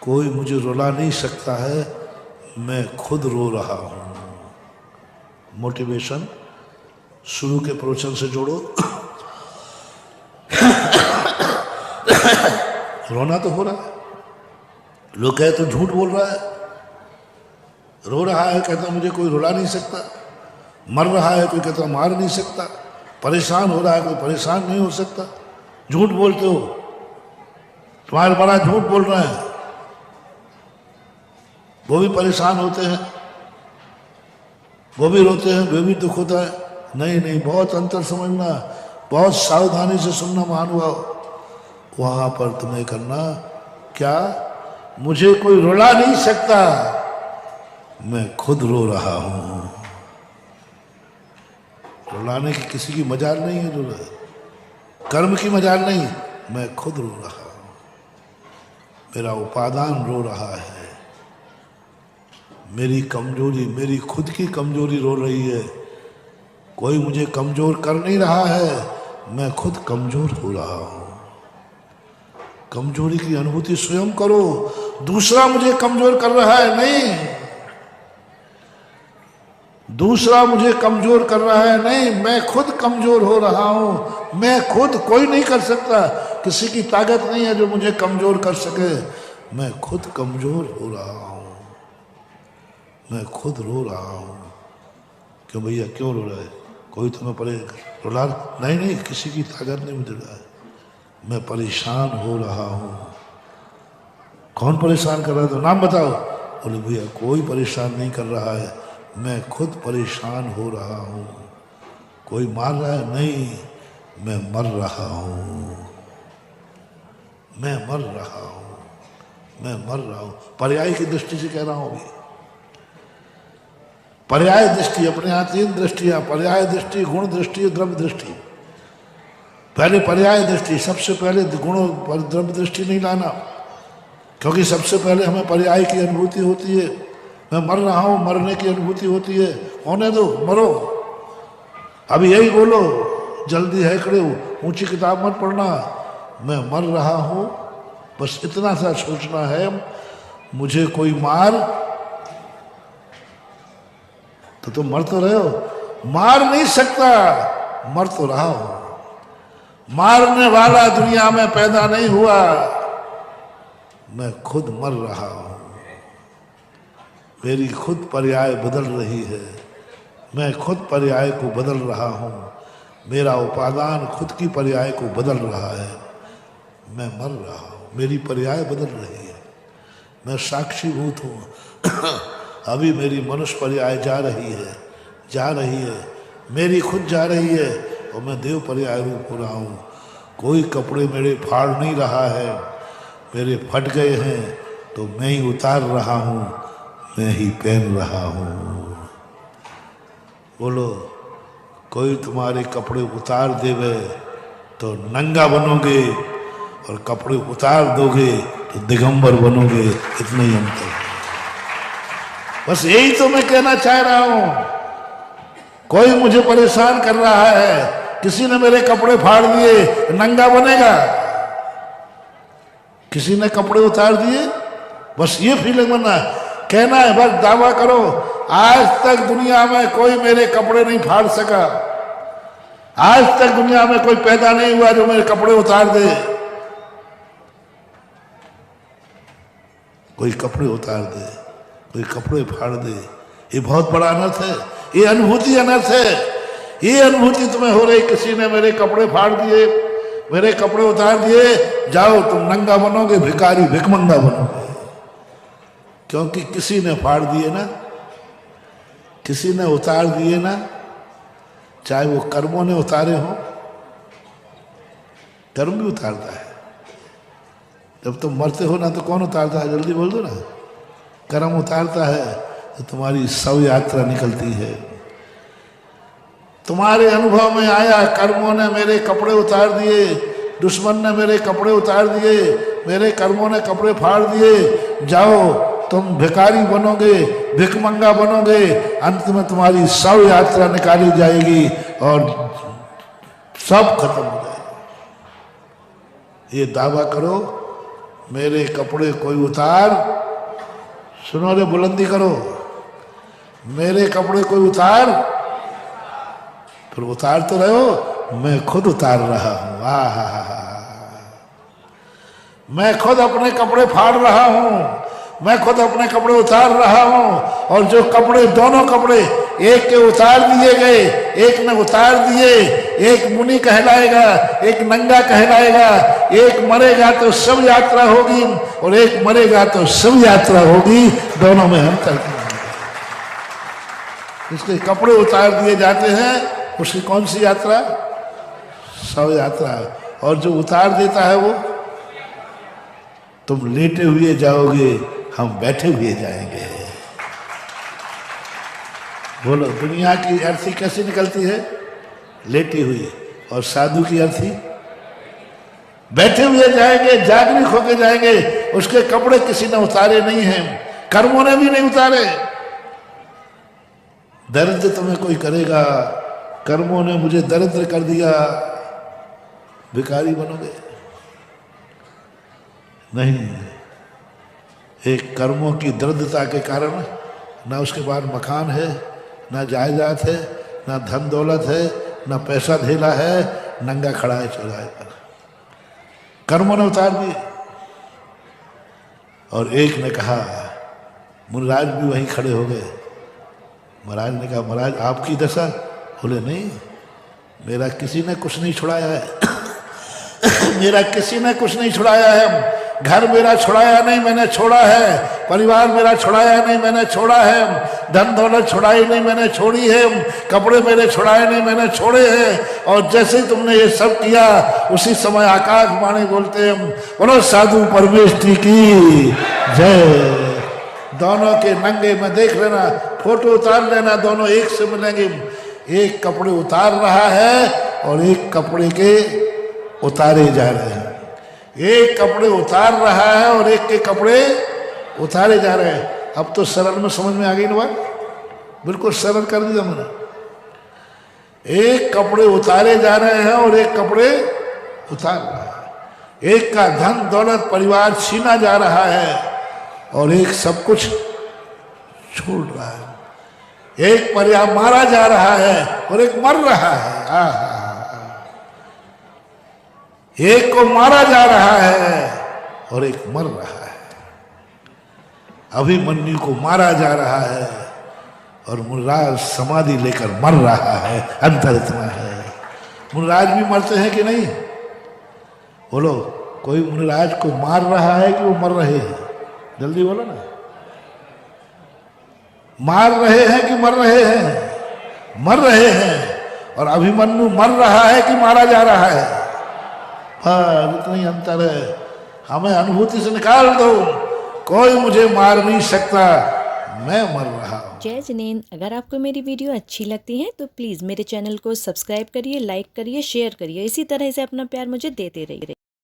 कोई मुझे रुला नहीं सकता है, मैं खुद रो रहा हूँ। मोटिवेशन शुरू के प्रवचन से जोड़ो। रोना तो हो रहा है, लोग कहे तो झूठ बोल रहा है, रो रहा है कहता मुझे कोई रुला नहीं सकता, मर रहा है कोई कहता मार नहीं सकता, परेशान हो रहा है कोई परेशान नहीं हो सकता। झूठ बोलते हो, तुम्हारे बड़ा झूठ बोल रहे हैं, वो भी परेशान होते हैं, वो भी रोते हैं, वो भी दुख होता है। नहीं नहीं, बहुत अंतर समझना, बहुत सावधानी से सुनना महानुभाव। वहां पर तुम्हें करना क्या, मुझे कोई रुला नहीं सकता, मैं खुद रो रहा हूं। रुलाने की किसी की मजाल नहीं है, जो कर्म की मजाल नहीं, मैं खुद रो रहा हूं, मेरा उपादान रो रहा है, मेरी कमजोरी, मेरी खुद की कमजोरी रो रही है। कोई मुझे कमजोर कर नहीं रहा है, मैं खुद कमजोर हो रहा हूं। कमजोरी की अनुभूति स्वयं करो, दूसरा मुझे कमजोर कर रहा है नहीं, दूसरा मुझे कमजोर कर रहा है नहीं, मैं खुद कमजोर हो रहा हूं। मैं खुद, कोई नहीं कर सकता, किसी की ताकत नहीं है जो मुझे कमजोर कर सके। मैं खुद कमजोर हो रहा हूं, मैं खुद रो रहा हूं। क्यों भैया, क्यों रो रहा है? कोई तुम्हें रुला नहीं? नहीं, किसी की ताकत नहीं मुझे रहा है, मैं परेशान हो रहा हूं। कौन परेशान कर रहा है? तो नाम बताओ। बोले भैया कोई परेशान नहीं कर रहा है, मैं खुद परेशान हो रहा हूं। कोई मार रहा है? नहीं, मैं मर रहा हूं, मैं मर रहा हूं, मैं मर रहा हूं। पर्याय की दृष्टि से कह रहा हूं अभी। पर्याय दृष्टि, अपने यहाँ तीन दृष्टियां, पर्याय दृष्टि, गुण दृष्टि, द्रव्य दृष्टि। पहले पर्याय दृष्टि, सबसे पहले गुणों पर द्रव्य दृष्टि नहीं लाना, क्योंकि सबसे पहले हमें पर्याय की अनुभूति होती है। मैं मर रहा हूं, मरने की अनुभूति होती है। होने दो, मरो, अभी यही बोलो, जल्दी है खड़े हो, ऊंची किताब मत पढ़ना। मैं मर रहा हूं, बस इतना सा सोचना है। मुझे कोई मार, तो तुम मर तो रहे हो, मार नहीं सकता, मर तो रहा हो। मारने वाला दुनिया में पैदा नहीं हुआ, मैं खुद मर रहा हूं। मेरी खुद पर्याय बदल रही है, मैं खुद पर्याय को बदल रहा हूं। मेरा उपादान खुद की पर्याय को बदल रहा है। मैं मर रहा हूं, मेरी पर्याय बदल रही है, मैं साक्षीभूत हूं। अभी मेरी मनुष्य पर्याय जा रही है, जा रही है, मेरी खुद जा रही है, और मैं देव पर्याय रूप हो रहा हूँ। कोई कपड़े मेरे फाड़ नहीं रहा है, मेरे फट गए हैं तो मैं ही उतार रहा हूँ, मैं ही पहन रहा हूँ। बोलो, कोई तुम्हारे कपड़े उतार देवे तो नंगा बनोगे, और कपड़े उतार दोगे तो दिगंबर बनोगे। इतना ही अंतर है, बस यही तो मैं कहना चाह रहा हूं। कोई मुझे परेशान कर रहा है, किसी ने मेरे कपड़े फाड़ दिए, नंगा बनेगा? किसी ने कपड़े उतार दिए, बस ये फीलिंग बनना है, कहना है, बस दावा करो, आज तक दुनिया में कोई मेरे कपड़े नहीं फाड़ सका, आज तक दुनिया में कोई पैदा नहीं हुआ जो मेरे कपड़े उतार दे। कोई कपड़े उतार दे, कोई कपड़े फाड़ दे, ये बहुत बड़ा अनर्थ है। ये अनुभूति अनर्थ है। ये अनुभूति तुम्हें हो रही, किसी ने मेरे कपड़े फाड़ दिए, मेरे कपड़े उतार दिए, जाओ तुम नंगा बनोगे, भिखारी, भिखमंगा बनोगे। क्योंकि किसी ने फाड़ दिए ना, किसी ने उतार दिए ना, चाहे वो कर्मों ने उतारे हो। कर्म भी उतारता है, जब तुम मरते हो ना तो कौन उतारता है? जल्दी बोल दो ना। कर्म उतारता है तो तुम्हारी शव यात्रा निकलती है। तुम्हारे अनुभव में आया, कर्मों ने मेरे कपड़े उतार दिए, दुश्मन ने मेरे कपड़े उतार दिए, मेरे कर्मों ने कपड़े फाड़ दिए, जाओ तुम भिखारी बनोगे, भिखमंगा बनोगे, अंत में तुम्हारी शव यात्रा निकाली जाएगी और सब खत्म हो जाएगा। ये दावा करो, मेरे कपड़े कोई उतार, सुनो रे बुलंदी करो, मेरे कपड़े कोई उतार, फिर उतार तो रहे हो, मैं खुद उतार रहा हूं। मैं खुद अपने कपड़े फाड़ रहा हूं, मैं खुद अपने कपड़े उतार रहा हूं। और जो कपड़े, दोनों कपड़े, एक के उतार दिए गए, एक ने उतार दिए, एक मुनि कहलाएगा, एक नंगा कहलाएगा। एक मरेगा तो सब यात्रा होगी और एक मरेगा तो सब यात्रा होगी, दोनों में अंतर नहीं। इसके कपड़े उतार दिए जाते हैं, उसकी कौन सी यात्रा? सब यात्रा। और जो उतार देता है वो, तुम लेटे हुए जाओगे, हम बैठे हुए जाएंगे। बोलो, दुनिया की अर्थी कैसे निकलती है? लेटी हुई। और साधु की अर्थी बैठे हुए जाएंगे, जागरूक होके जाएंगे। उसके कपड़े किसी ने उतारे नहीं हैं, कर्मों ने भी नहीं उतारे। दरिद्र तुम्हें कोई करेगा, कर्मों ने मुझे दरिद्र कर दिया, भिखारी बनोगे? नहीं। एक कर्मों की दृढ़ता के कारण ना उसके बाद मकान है, ना जायदाद है, ना धन दौलत है, ना पैसा धेला है, नंगा खड़ा है चौराहे पर। कर्मों ने उतार दिए। और एक ने कहा, मुनिराज भी वहीं खड़े हो गए। महाराज ने कहा, महाराज आपकी दशा? बोले नहीं, मेरा किसी ने कुछ नहीं छुड़ाया है। मेरा किसी ने कुछ नहीं छुड़ाया है। घर मेरा छुड़ाया नहीं, मैंने छोड़ा है। परिवार मेरा छुड़ाया नहीं, मैंने छोड़ा है। धन दौलत छुड़ाई नहीं, मैंने छोड़ी है। कपड़े मेरे छुड़ाए नहीं, मैंने छोड़े हैं। और जैसे ही तुमने ये सब किया, उसी समय आकाशवाणी बोलते हैं, बोलो साधु परमेश्वरी की जय। दोनों के नंगे में देख लेना, फोटो उतार लेना, दोनों एक से मिलेंगे। एक कपड़े उतार रहा है और एक कपड़े के उतारे जा रहे हैं। एक कपड़े उतार रहा है और एक के कपड़े उतारे जा रहे हैं। अब तो सरल में समझ में आ गई ना बात, बिल्कुल सरल कर दिया मैंने। एक कपड़े उतारे जा रहे हैं और एक कपड़े उतार रहा है। एक का धन दौलत परिवार छीना जा रहा है और एक सब कुछ छोड़ रहा है। एक परिवार मारा जा रहा है और एक मर रहा है। एक को मारा जा रहा है और एक मर रहा है। अभिमन्यु को मारा जा रहा है और मुनिराज समाधि लेकर मर रहा है। अंतर इतना है। मुनिराज भी मरते हैं कि नहीं? बोलो, कोई मुनिराज को मार रहा है कि वो मर रहे हैं? जल्दी बोलो ना। मार रहे हैं कि मर रहे हैं? मर रहे हैं। और अभिमन्यु मर रहा है कि मारा जा रहा है? हाँ, इतना ही अंतर है। हमें अनुभूति से निकाल दो, कोई मुझे मार नहीं सकता, मैं मर रहा हूँ। जय जिनेंद्र। अगर आपको मेरी वीडियो अच्छी लगती है तो प्लीज़ मेरे चैनल को सब्सक्राइब करिए, लाइक करिए, शेयर करिए। इसी तरह से अपना प्यार मुझे देते रहिए।